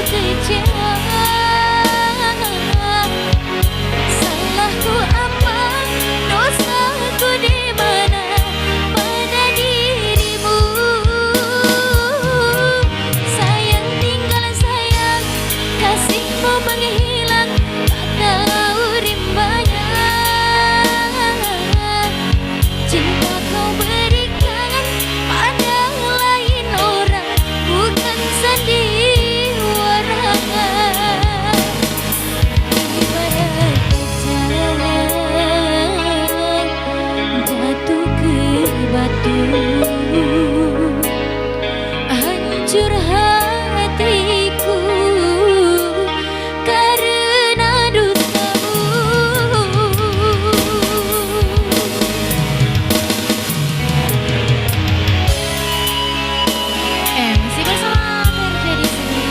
kecewa. Salahku apa, dosaku di mana, pada dirimu. Sayang tinggal sayang, kasihmu menghilang, tak tahu rimbanya. Cinta kau berikan pada lain orang, bukan sandiwara. Ibarat kaca jatuh ke batu, hancur hatiku karena dustamu. MC bersama Merja di sini.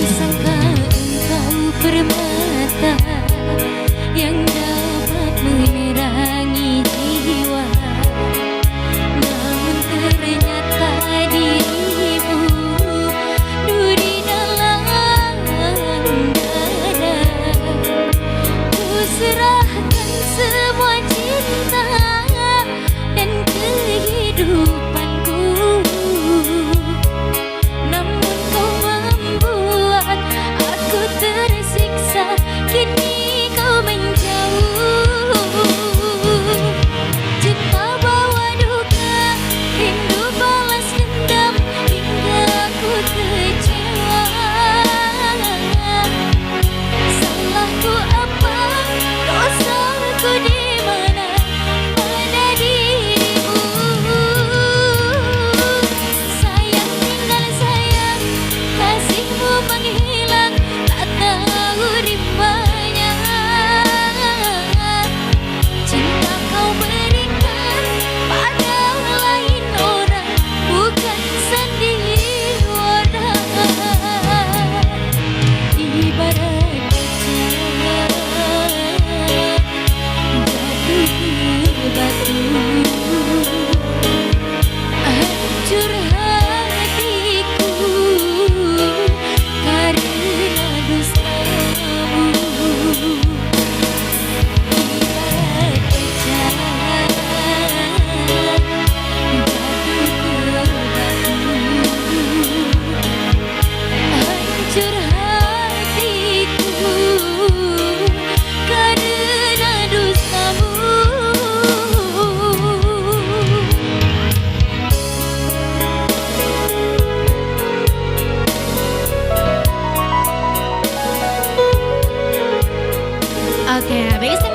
Kusangka engkau permata yang dapat menerangi jiwa, namun ternyata dirimu duri dalam dada. Kuserahkan semua cinta dan kehidupanku, namun kau membuat aku tersiksa. Kini kau menjauh. Cinta bawa duka, rindu balas dendam, hingga aku kecewa. Salahku apa, dosaku di mana, pada dirimu. Sayang tinggal sayang, kasihmu menghilang, tak tahu rimbanya. Cinta kau berikan pada lain orang, bukan sandiwara. Ibarat kaca jatuh ke batu, hancur hatiku karena dustamu. Ibarat kaca jatuh ke batu, hancur hatiku karena dustamu. Oke, baik.